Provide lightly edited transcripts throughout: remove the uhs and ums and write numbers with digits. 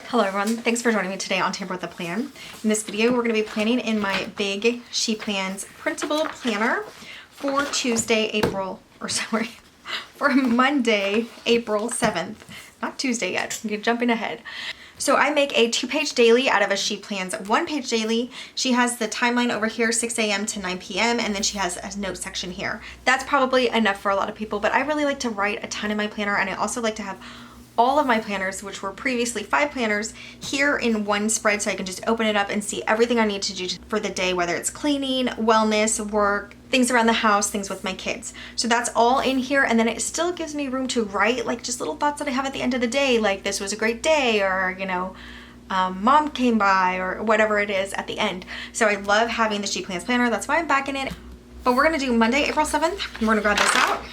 Hello everyone, thanks for joining me today on Tamper with a Plan. In this video, we're going to be planning in my Big She Plans printable planner for for Monday, April 7th. Not Tuesday yet, you're jumping ahead. So I make a 2-page daily out of a She Plans 1-page daily. She has the timeline over here, 6 a.m. to 9 p.m. and then she has a note section here. That's probably enough for a lot of people, but I really like to write a ton in my planner, and I also like to have all of my planners, which were previously 5 planners, here in one spread so I can just open it up and see everything I need to do for the day, whether it's cleaning, wellness, work, things around the house, things with my kids. So that's all in here, and then it still gives me room to write like just little thoughts that I have at the end of the day, like this was a great day, or you know, mom came by, or whatever it is at the end. So I love having the She Plans planner. That's why I'm backing it. But we're gonna do Monday, April 7th. We're gonna grab this out.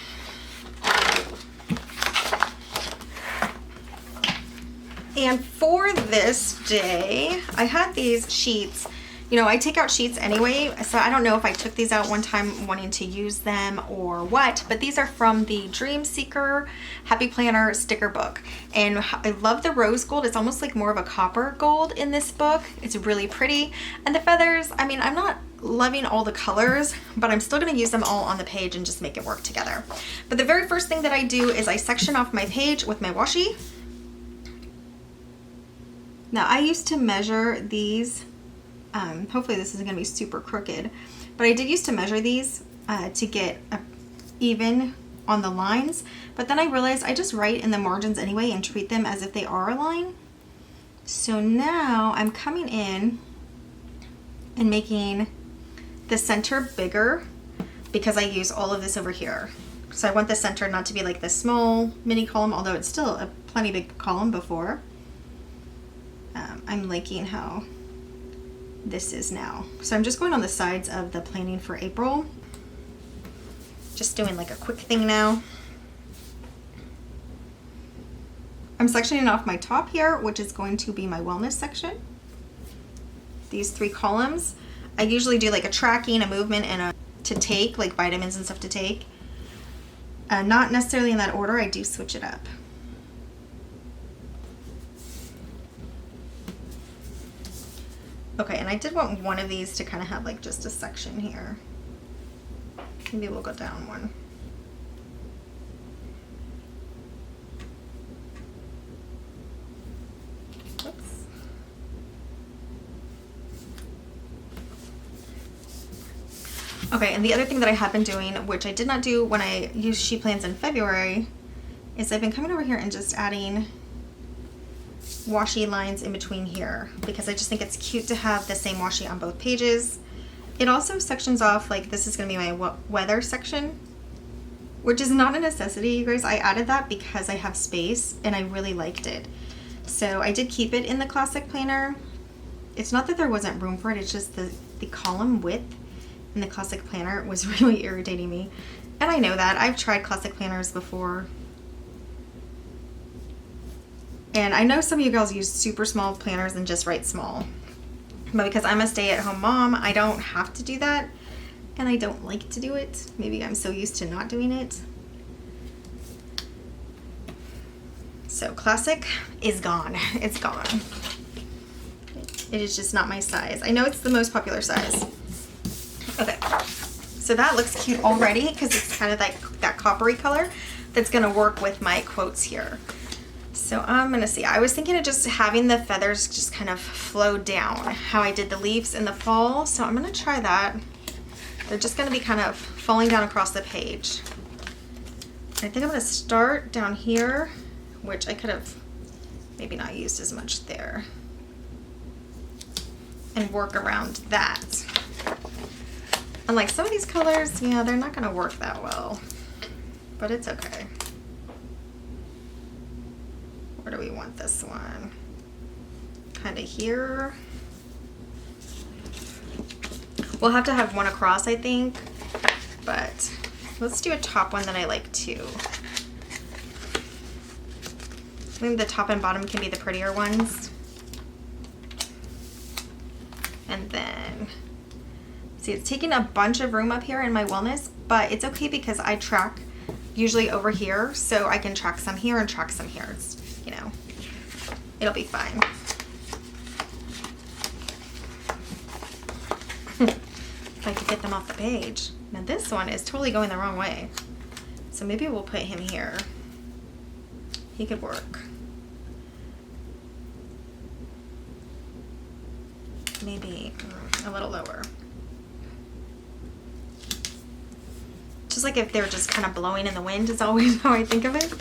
And for this day, I had these sheets. You know, I take out sheets anyway, so I don't know if I took these out one time wanting to use them or what, but these are from the Dream Seeker Happy Planner sticker book. And I love the rose gold. It's almost like more of a copper gold in this book. It's really pretty. And the feathers, I mean, I'm not loving all the colors, but I'm still gonna use them all on the page and just make it work together. But the very first thing that I do is I section off my page with my washi. Now I used to measure these, hopefully this isn't going to be super crooked, but I did used to measure these to get even on the lines, but then I realized I just write in the margins anyway and treat them as if they are a line. So now I'm coming in and making the center bigger because I use all of this over here. So I want the center not to be like this small mini column, although it's still a plenty big column before. I'm liking how this is now. So I'm just going on the sides of the planning for April. Just doing like a quick thing now. I'm sectioning off my top here, which is going to be my wellness section. These 3 columns. I usually do like a tracking, a movement, and a to take, like vitamins and stuff to take. Not necessarily in that order, I do switch it up. Okay, and I did want one of these to kind of have like just a section here. Maybe we'll go down one. Oops. Okay, and the other thing that I have been doing, which I did not do when I used She Plans in February, is I've been coming over here and just adding washi lines in between here because I just think it's cute to have the same washi on both pages. It also sections off, like this is going to be my weather section, which is not a necessity, you guys. I added that because I have space and I really liked it. So I did keep it in the classic planner. It's not that there wasn't room for it, it's just the column width in the classic planner was really irritating me. And I know that. I've tried classic planners before. And I know some of you girls use super small planners and just write small. But because I'm a stay-at-home mom, I don't have to do that. And I don't like to do it. Maybe I'm so used to not doing it. So classic is gone. It's gone. It is just not my size. I know it's the most popular size. Okay. So that looks cute already because it's kind of like that coppery color that's going to work with my quotes here. So I'm gonna see, I was thinking of just having the feathers just kind of flow down, how I did the leaves in the fall. So I'm gonna try that. They're just gonna be kind of falling down across the page. I think I'm gonna start down here, which I could have maybe not used as much there, and work around that. Unlike some of these colors, yeah, they're not gonna work that well, but it's okay. Where do we want this one? Kind of here. We'll have to have one across, I think, but let's do a top one that I like too. I think the top and bottom can be the prettier ones. And then, see, it's taking a bunch of room up here in my wellness, but it's okay because I track usually over here, so I can track some here and track some here. It's, you know, it'll be fine. if I could get them off the page. Now this one is totally going the wrong way. So maybe we'll put him here. He could work. Maybe a little lower. Just like if they're just kind of blowing in the wind is always how I think of it.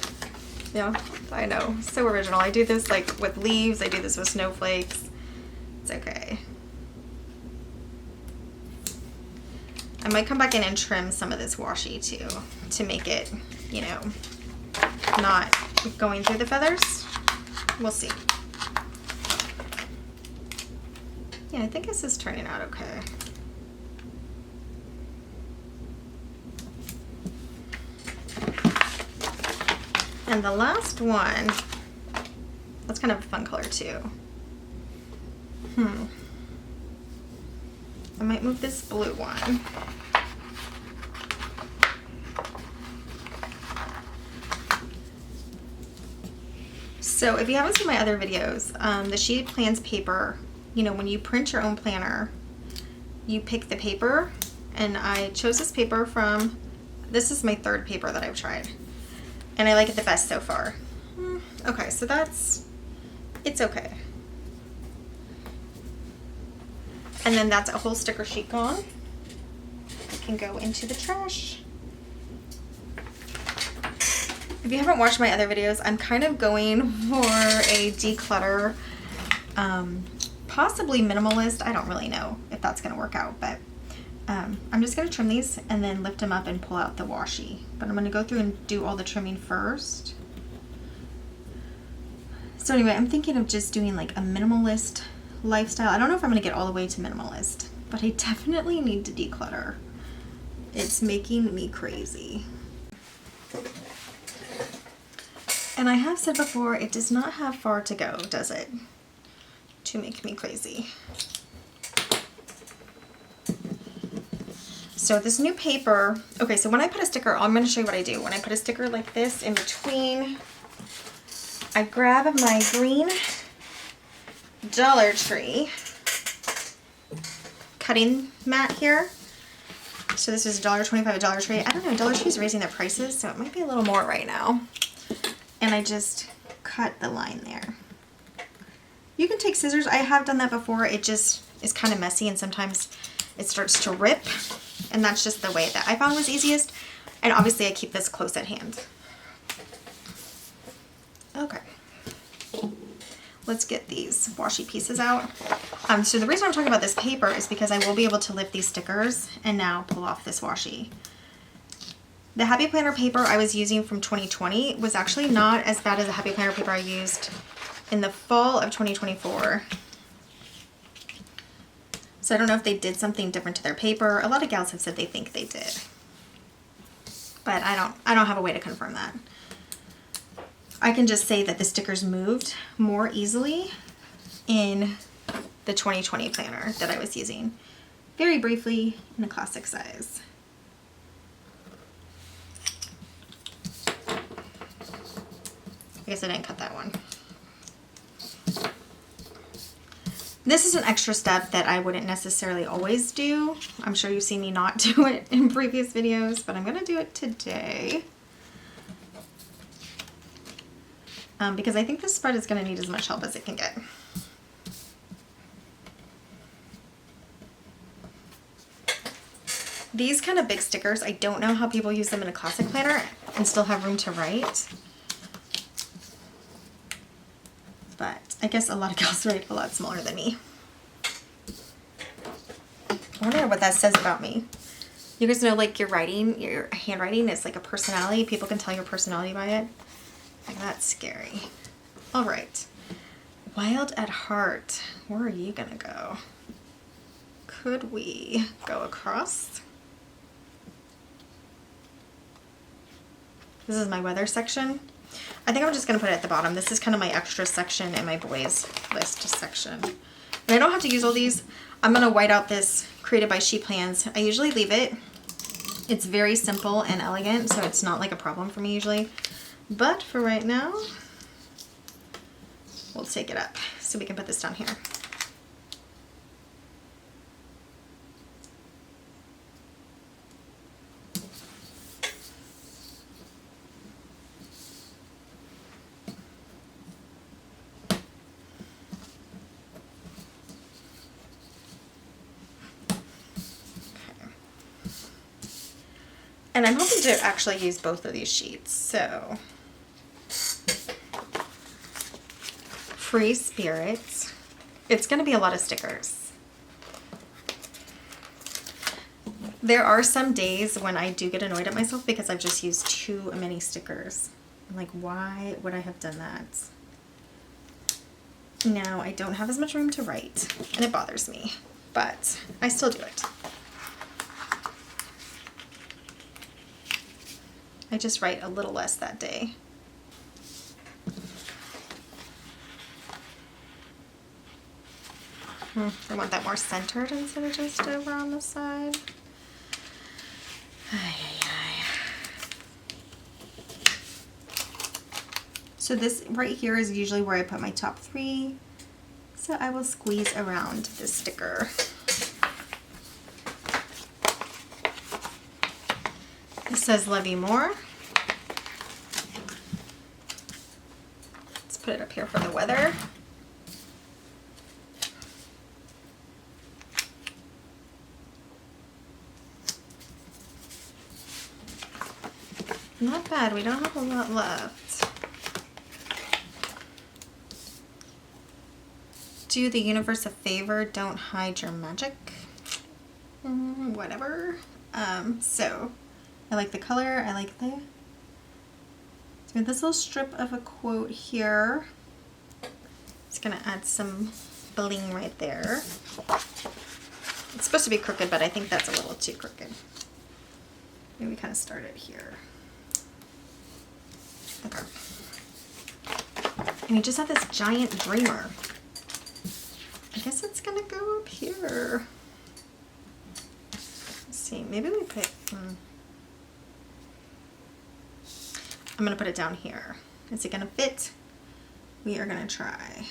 Yeah, I know. So original. I do this like with leaves. I do this with snowflakes. It's okay. I might come back in and trim some of this washi too to make it, you know, not going through the feathers. We'll see. Yeah, I think this is turning out okay. And the last one, that's kind of a fun color too. I might move this blue one. So if you haven't seen my other videos, the She Plans paper, you know, when you print your own planner, you pick the paper, and I chose this paper from, this is my third paper that I've tried, and I like it the best so far. Okay, so it's okay. And then that's a whole sticker sheet gone. It can go into the trash. If you haven't watched my other videos, I'm kind of going for a declutter, possibly minimalist. I don't really know if that's going to work out, but I'm just going to trim these and then lift them up and pull out the washi. But I'm going to go through and do all the trimming first. So anyway, I'm thinking of just doing like a minimalist lifestyle. I don't know if I'm going to get all the way to minimalist, but I definitely need to declutter. It's making me crazy. And I have said before, it does not have far to go, does it? To make me crazy. So this new paper, okay, so when I put a sticker, I'm going to show you what I do. When I put a sticker like this in between, I grab my green Dollar Tree cutting mat here. So this is $1.25 at Dollar Tree. I don't know, Dollar Tree is raising their prices, so it might be a little more right now. And I just cut the line there. You can take scissors. I have done that before. It just is kind of messy and sometimes it starts to rip. And that's just the way that I found was easiest. And obviously I keep this close at hand. Okay. Let's get these washi pieces out. So the reason I'm talking about this paper is because I will be able to lift these stickers and now pull off this washi. The Happy Planner paper I was using from 2020 was actually not as bad as the Happy Planner paper I used in the fall of 2024. So I don't know if they did something different to their paper. A lot of gals have said they think they did, but I don't have a way to confirm that. I can just say that the stickers moved more easily in the 2020 planner that I was using very briefly in a classic size. I guess I didn't cut that one. This is an extra step that I wouldn't necessarily always do. I'm sure you've seen me not do it in previous videos, but I'm going to do it today. Because I think this spread is going to need as much help as it can get. These kind of big stickers, I don't know how people use them in a classic planner and still have room to write. But I guess a lot of gals write a lot smaller than me. I wonder what that says about me. You guys know, like, your writing, your handwriting is like a personality. People can tell your personality by it. Like, that's scary. All right. Wild at Heart. Where are you gonna go? Could we go across? This is my weather section. I think I'm just going to put it at the bottom. This is kind of my extra section in my boys list section. And I don't have to use all these. I'm going to white out this Created by She Plans. I usually leave it. It's very simple and elegant, so it's not like a problem for me usually. But for right now, we'll take it up so we can put this down here. And I'm hoping to actually use both of these sheets. So, Free Spirits. It's going to be a lot of stickers. There are some days when I do get annoyed at myself because I've just used too many stickers. I'm like, why would I have done that? Now I don't have as much room to write, and it bothers me, but I still do it. I just write a little less that day. I want that more centered instead of just over on the side. Ay, ay, ay. So this right here is usually where I put my top 3. So I will squeeze around this sticker. This says Love You More. Let's put it up here for the weather. Not bad, we don't have a lot left. Do the universe a favor, don't hide your magic. Whatever. So I like the color, I like the, so this little strip of a quote here. It's gonna add some bling right there. It's supposed to be crooked, but I think that's a little too crooked. Maybe we kind of start it here. Okay. And we just have this giant dreamer. I guess it's gonna go up here. Let's see, maybe we put, I'm gonna put it down here. Is it gonna fit? We are gonna try.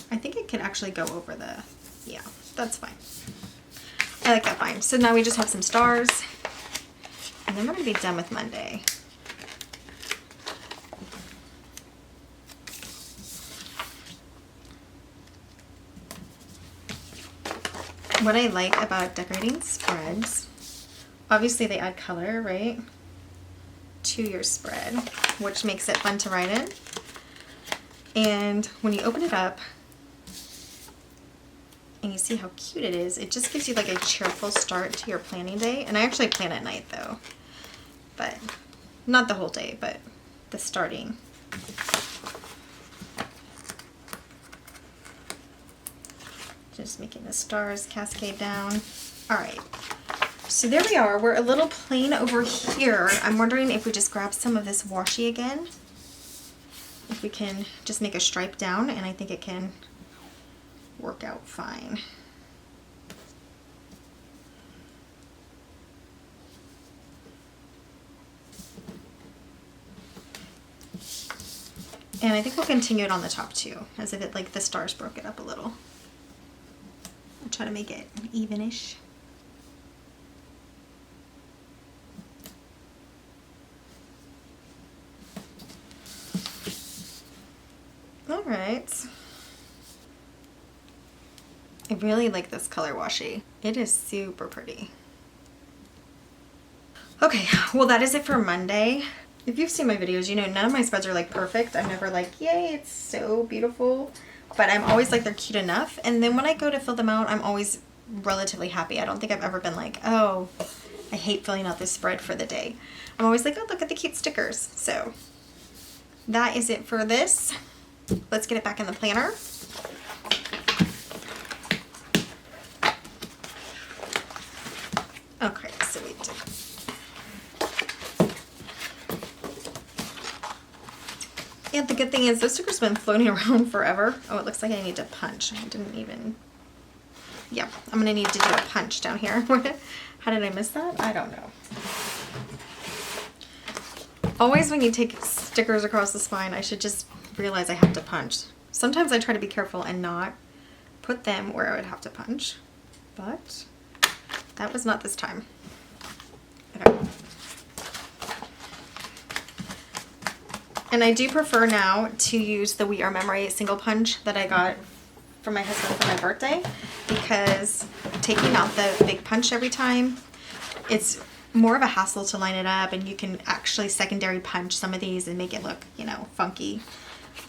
I think it could actually go over the, yeah, that's fine. I like that fine. So now we just have some stars, and then we're gonna be done with Monday. What I like about decorating spreads, obviously they add color, right, to your spread, which makes it fun to write in. And when you open it up and you see how cute it is, it just gives you like a cheerful start to your planning day. And I actually plan at night though, but not the whole day, but the starting. Just making the stars cascade down. All right, so there we are. We're a little plain over here. I'm wondering if we just grab some of this washi again. If we can just make a stripe down, and I think it can work out fine. And I think we'll continue it on the top too, as if it, like, the stars broke it up a little. I'll try to make it evenish. All right. I really like this color washi. It is super pretty. Okay, well that is it for Monday. If you've seen my videos, you know none of my spreads are like perfect. I'm never like, yay, it's so beautiful. But I'm always like, they're cute enough. And then when I go to fill them out, I'm always relatively happy. I don't think I've ever been like, oh, I hate filling out this spread for the day. I'm always like, oh, look at the cute stickers. So that is it for this. Let's get it back in the planner. Okay, so we did. Yeah, the good thing is those stickers have been floating around forever. Oh, it looks like I need to punch. I didn't even, yeah, I'm gonna need to do a punch down here. How did I miss that? I don't know. Always when you take stickers across the spine, I should just realize I have to punch. Sometimes I try to be careful and not put them where I would have to punch, but that was not this time. Okay. And I do prefer now to use the We Are Memory single punch that I got from my husband for my birthday, because taking out the big punch every time, it's more of a hassle to line it up, and you can actually secondary punch some of these and make it look, you know, funky.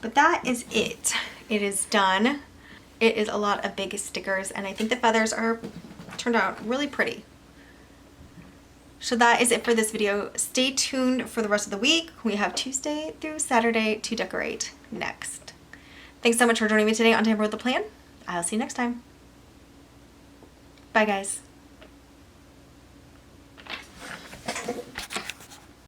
But that is it. It is done. It is a lot of big stickers, and I think the feathers are turned out really pretty. So that is it for this video. Stay tuned for the rest of the week. We have Tuesday through Saturday to decorate next. Thanks so much for joining me today on Tamper with a Plan. I'll see you next time. Bye guys.